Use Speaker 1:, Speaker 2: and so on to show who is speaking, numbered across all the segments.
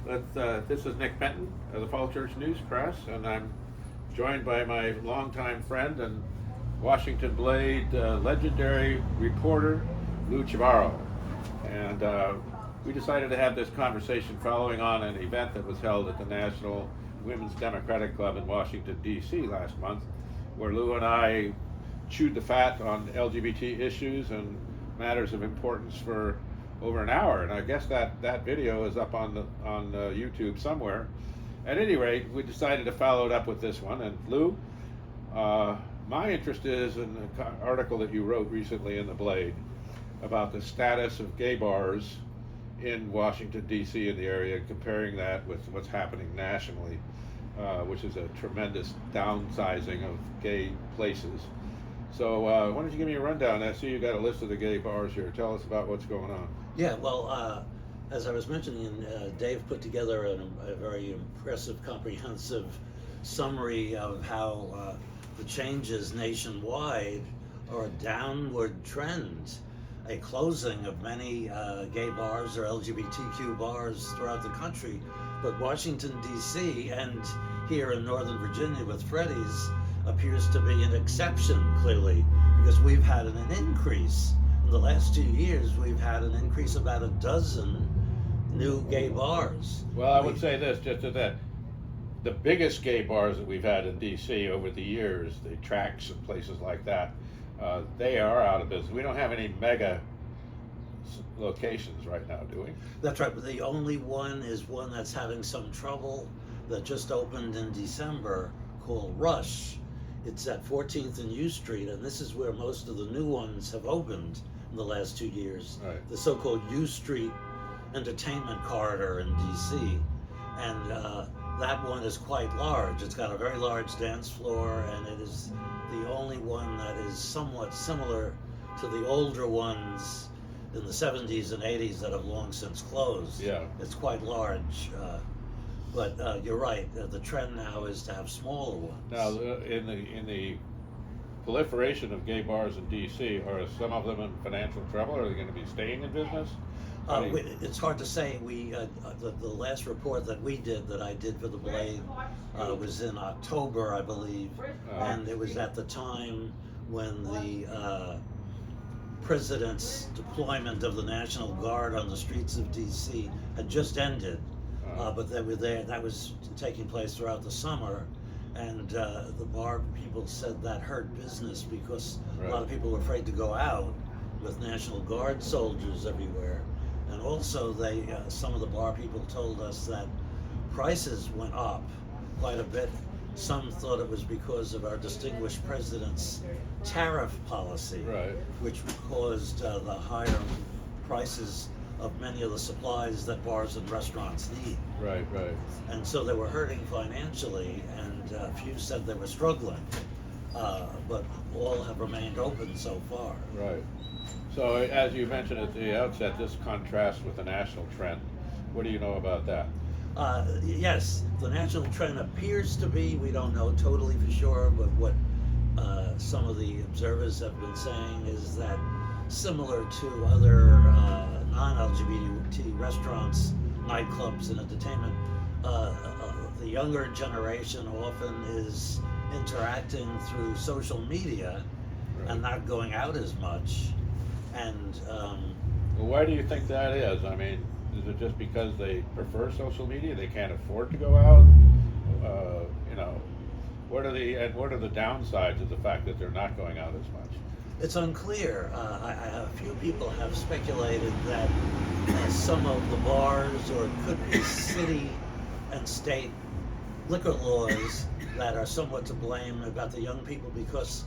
Speaker 1: This is Nick Benton of the Fall Church News Press, and I'm joined by my longtime friend and Washington Blade legendary reporter, Lou Chavarro. And we decided to have this conversation following on an event that was held at the National Women's Democratic Club in Washington, D.C. last month, where Lou and I chewed the fat on LGBT issues and matters of importance for over an hour. And I guess that video is up on YouTube somewhere. At any rate, we decided to follow it up with this one. And Lou, my interest is in the article that you wrote recently in the Blade about the status of gay bars in Washington, D.C. in the area, comparing that with what's happening nationally, which is a tremendous downsizing of gay places. So why don't you give me a rundown? I see you got a list of the gay bars here. Tell us about what's going on.
Speaker 2: Yeah, well, as I was mentioning, Dave put together a very impressive, comprehensive summary of how the changes nationwide are a downward trend, a closing of many gay bars or LGBTQ bars throughout the country. But Washington, D.C. and here in Northern Virginia with Freddy's appears to be an exception, clearly, because we've had an increase. In the last 2 years, we've had an increase of about a dozen new gay bars.
Speaker 1: Well, I would say this, just to that, the biggest gay bars that we've had in D.C. over the years, the Tracks and places like that, they are out of business. We don't have any mega locations right now, do we?
Speaker 2: That's right, but the only one is one that's having some trouble that just opened in December called Rush. It's at 14th and U Street, and this is where most of the new ones have opened in the last 2 years.
Speaker 1: Right.
Speaker 2: The so-called U Street Entertainment Corridor in D.C. And that one is quite large. It's got a very large dance floor, and it is the only one that is somewhat similar to the older ones in the 70s and 80s that have long since closed.
Speaker 1: Yeah.
Speaker 2: It's quite large. But you're right. The trend now is to have smaller ones.
Speaker 1: Now, in the proliferation of gay bars in D.C., are some of them in financial trouble? Are they going to be staying in business?
Speaker 2: It's hard to say. The last report that we did, that I did for the Blade, was in October, I believe, and it was at the time when the president's deployment of the National Guard on the streets of D.C. had just ended. But they were there. That was taking place throughout the summer, and the bar people said that hurt business because a lot of people were afraid to go out with National Guard soldiers everywhere, and also some of the bar people told us that prices went up quite a bit. Some thought it was because of our distinguished president's tariff policy, which caused the higher prices of many of the supplies that bars and restaurants need.
Speaker 1: Right.
Speaker 2: And so they were hurting financially, and a few said they were struggling, but all have remained open so far.
Speaker 1: Right. So as you mentioned at the outset, this contrasts with the national trend. What do you know about that?
Speaker 2: Yes, the national trend appears to be, we don't know totally for sure, but what some of the observers have been saying is that similar to other non-LGBT restaurants, nightclubs, and entertainment, the younger generation often is interacting through social media and not going out as much. And
Speaker 1: well, why do you think that is? I mean, is it just because they prefer social media? They can't afford to go out? What are the downsides of the fact that they're not going out as much?
Speaker 2: It's unclear. A few people have speculated that some of the bars, or it could be city and state liquor laws, that are somewhat to blame about the young people, because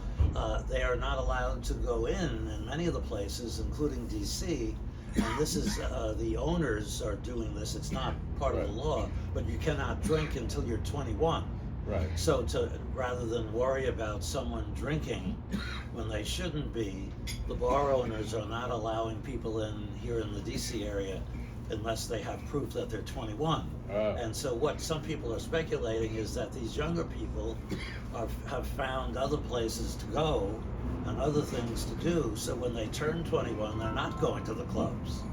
Speaker 2: they are not allowed to go in many of the places, including D.C. And this is, the owners are doing this. It's not part of the law, but you cannot drink until you're 21.
Speaker 1: Right.
Speaker 2: So rather than worry about someone drinking when they shouldn't be, the bar owners are not allowing people in here in the DC area unless they have proof that they're 21. And so what some people are speculating is that these younger people have found other places to go and other things to do, so when they turn 21, they're not going to the clubs.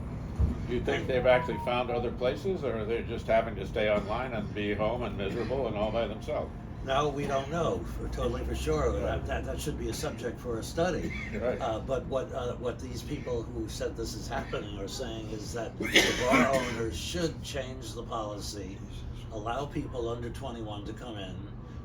Speaker 1: Do you think they've actually found other places, or are they just having to stay online and be home and miserable and all by themselves?
Speaker 2: No, we don't know totally for sure. That should be a subject for a study.
Speaker 1: Right.
Speaker 2: But what these people who said this is happening are saying is that the bar owners should change the policy, allow people under 21 to come in,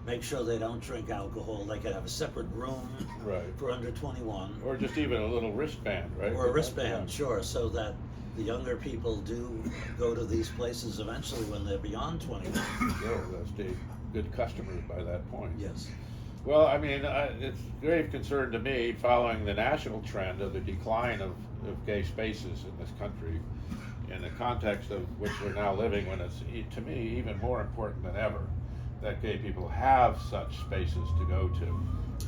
Speaker 2: make sure they don't drink alcohol. They could have a separate room
Speaker 1: Right.
Speaker 2: for under 21,
Speaker 1: Or just even a little wristband, right?
Speaker 2: or a wristband, sure, so that the younger people do go to these places eventually when they're beyond 21.
Speaker 1: Sure, they'll stay good customers by that point.
Speaker 2: Yes.
Speaker 1: Well, I mean, it's grave concern to me, following the national trend of the decline of gay spaces in this country, in the context of which we're now living, when it's, to me, even more important than ever that gay people have such spaces to go to.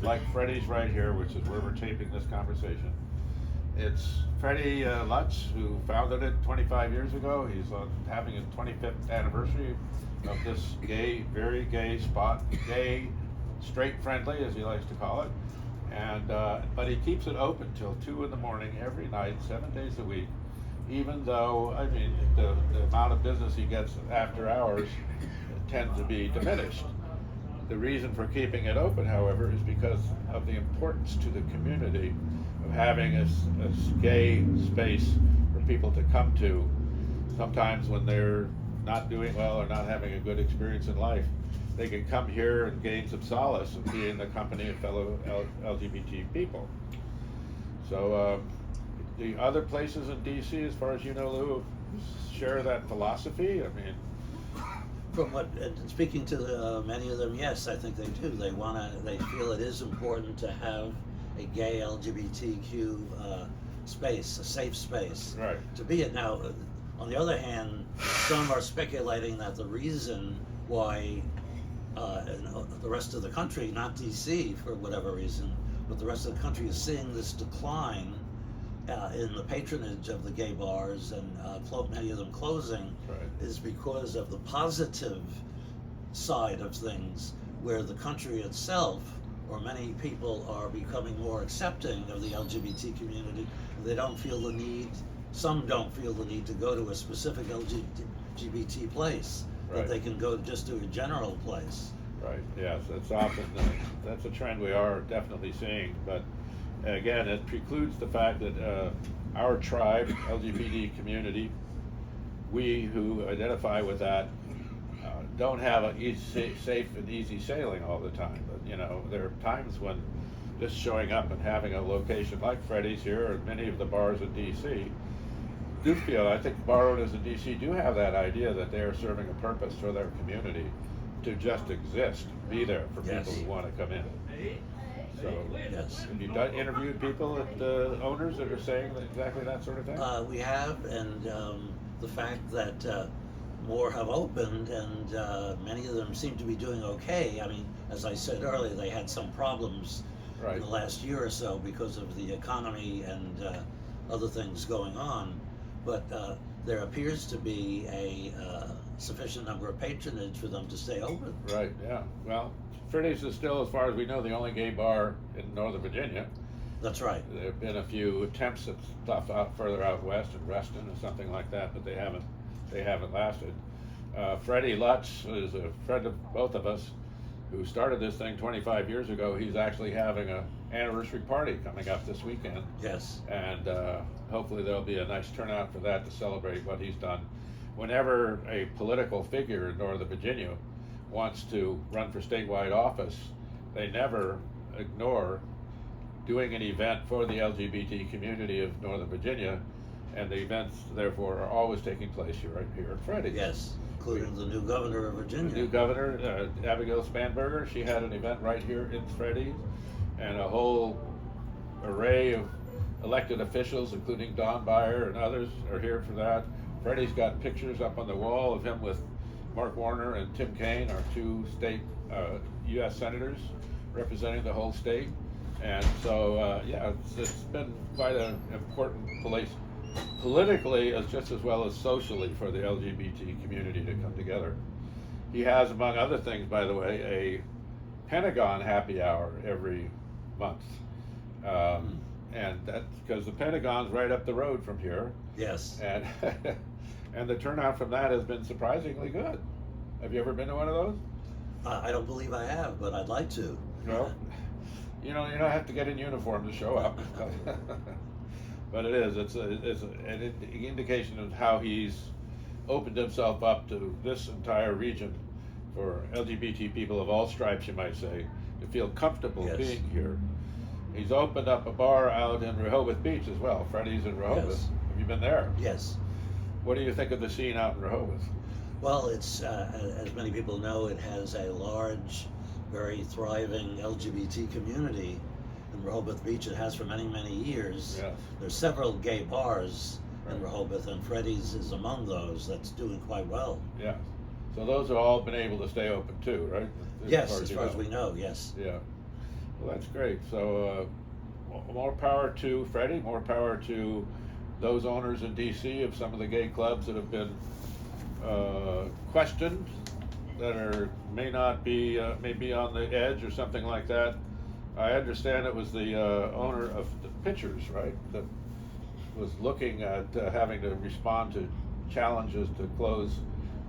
Speaker 1: Like Freddie's right here, which is where we're taping this conversation. It's Freddie Lutz, who founded it 25 years ago. He's having his 25th anniversary of this gay, very gay spot, gay, straight friendly, as he likes to call it. And but he keeps it open till 2 in the morning every night, 7 days a week. Even though, I mean, the amount of business he gets after hours tends to be diminished. The reason for keeping it open, however, is because of the importance to the community of having a gay space for people to come to sometimes when they're not doing well or not having a good experience in life. They can come here and gain some solace and be in the company of fellow LGBT people. So the other places in DC, as far as you know, Lou, share that philosophy? I mean,
Speaker 2: From what, speaking to many of them, yes, I think they do. They feel it is important to have a gay LGBTQ space, a safe space.
Speaker 1: right.
Speaker 2: To be it. Now, on the other hand, some are speculating that the reason why the rest of the country, not DC for whatever reason, but the rest of the country is seeing this decline in the patronage of the gay bars and many of them closing,
Speaker 1: Right.
Speaker 2: is because of the positive side of things, where the country itself, or many people, are becoming more accepting of the LGBT community. They don't feel the need, some don't feel the need to go to a specific LGBT place,
Speaker 1: Right.
Speaker 2: that they can go just to a general place.
Speaker 1: Right, yes, that's often, that's a trend we are definitely seeing, but again, it precludes the fact that our tribe, LGBT community, we who identify with that, don't have a safe and easy sailing all the time. But, you know, there are times when just showing up and having a location like Freddie's here, or many of the bars in DC, do feel, I think bar owners in DC do have that idea that they are serving a purpose for their community to just exist, be there for
Speaker 2: Yes.
Speaker 1: people who want to come in. So,
Speaker 2: Yes.
Speaker 1: have you interviewed people at owners that are saying exactly that sort of thing?
Speaker 2: We have, and the fact that more have opened, and many of them seem to be doing okay. I mean, as I said earlier, they had some problems
Speaker 1: Right.
Speaker 2: in the last year or so because of the economy and other things going on, but there appears to be a sufficient number of patronage for them to stay open.
Speaker 1: Right, yeah. Well, Freddy's is still, as far as we know, the only gay bar in Northern Virginia.
Speaker 2: That's right.
Speaker 1: There have been a few attempts at stuff out further out west in Reston or something like that, but they haven't lasted. Freddie Lutz is a friend of both of us who started this thing 25 years ago. He's actually having an anniversary party coming up this weekend.
Speaker 2: Yes.
Speaker 1: And hopefully there'll be a nice turnout for that to celebrate what he's done. Whenever a political figure in Northern Virginia wants to run for statewide office, they never ignore doing an event for the LGBT community of Northern Virginia, and the events therefore are always taking place right here at Freddy's.
Speaker 2: Yes, including the new governor of Virginia.
Speaker 1: The new governor, Abigail Spanberger, she had an event right here in Freddy's, and a whole array of elected officials, including Don Beyer and others, are here for that. Freddie's got pictures up on the wall of him with Mark Warner and Tim Kaine, our two state U.S. senators representing the whole state. And so, yeah, it's been quite an important place, politically as just as well as socially, for the LGBT community to come together. He has, among other things, by the way, a Pentagon happy hour every month. And that's because the Pentagon's right up the road from here.
Speaker 2: Yes.
Speaker 1: And and the turnout from that has been surprisingly good. Have you ever been to one of those?
Speaker 2: I don't believe I have, but I'd like to.
Speaker 1: Well, you don't have to get in uniform to show up. But it is. It's an indication of how he's opened himself up to this entire region for LGBT people of all stripes, you might say, to feel comfortable
Speaker 2: Yes.
Speaker 1: being here. He's opened up a bar out in Rehoboth Beach as well, Freddy's in Rehoboth.
Speaker 2: Yes.
Speaker 1: Have you been there?
Speaker 2: Yes.
Speaker 1: What do you think of the scene out in Rehoboth?
Speaker 2: Well, it's as many people know, it has a large, very thriving LGBT community in Rehoboth Beach. It has for many, many years.
Speaker 1: Yes.
Speaker 2: There's several gay bars in
Speaker 1: Right.
Speaker 2: Rehoboth, and Freddy's is among those that's doing quite well.
Speaker 1: Yeah. So those have all been able to stay open too, right?
Speaker 2: Yes, as
Speaker 1: you
Speaker 2: far as
Speaker 1: know.
Speaker 2: we know, yes.
Speaker 1: Yeah. Well, that's great. So more power to Freddie, more power to those owners in DC of some of the gay clubs that have been questioned, that may not be maybe on the edge or something like that. I understand it was the owner of the Pitchers, right, that was looking at having to respond to challenges to close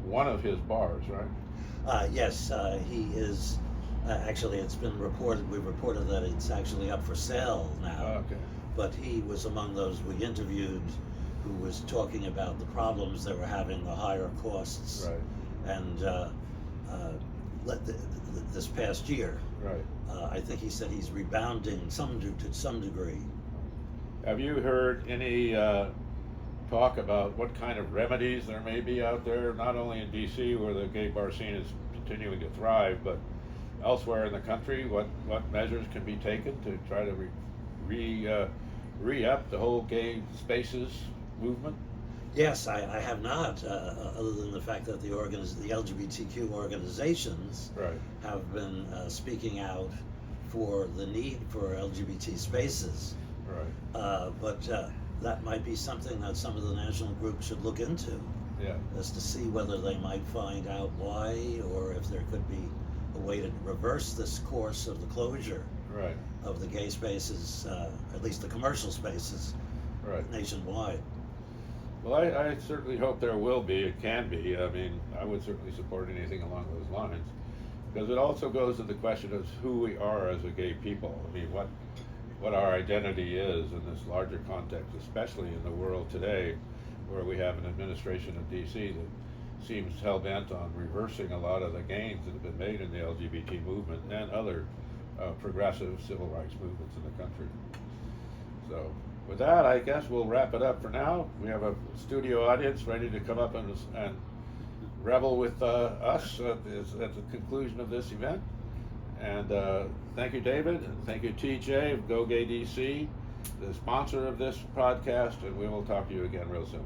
Speaker 1: one of his bars, right?
Speaker 2: Yes, he is. Actually, it's been reported. We reported that it's actually up for sale now.
Speaker 1: Okay.
Speaker 2: But he was among those we interviewed, who was talking about the problems they were having, the higher costs,
Speaker 1: Right.
Speaker 2: and this past year,
Speaker 1: Right.
Speaker 2: I think he said he's rebounding to some degree.
Speaker 1: Have you heard any talk about what kind of remedies there may be out there, not only in DC where the gay bar scene is continuing to thrive, but elsewhere in the country? What measures can be taken to try to re-up the whole gay spaces movement?
Speaker 2: Yes, I have not, other than the fact that the LGBTQ organizations
Speaker 1: Right.
Speaker 2: have been speaking out for the need for LGBT spaces.
Speaker 1: Right.
Speaker 2: But that might be something that some of the national groups should look into,
Speaker 1: Yeah.
Speaker 2: as to see whether they might find out why, or if there could be a way to reverse this course of the closure
Speaker 1: Right.
Speaker 2: of the gay spaces, at least the commercial spaces,
Speaker 1: Right.
Speaker 2: nationwide.
Speaker 1: Well, I certainly hope there will be. It can be. I mean, I would certainly support anything along those lines, because it also goes to the question of who we are as a gay people. I mean, what our identity is in this larger context, especially in the world today, where we have an administration of DC that seems hell-bent on reversing a lot of the gains that have been made in the LGBT movement and other progressive civil rights movements in the country. So with that, I guess we'll wrap it up for now. We have a studio audience ready to come up and revel with us at the conclusion of this event. And thank you, David, and thank you, TJ of Go Gay DC, the sponsor of this podcast, and we will talk to you again real soon.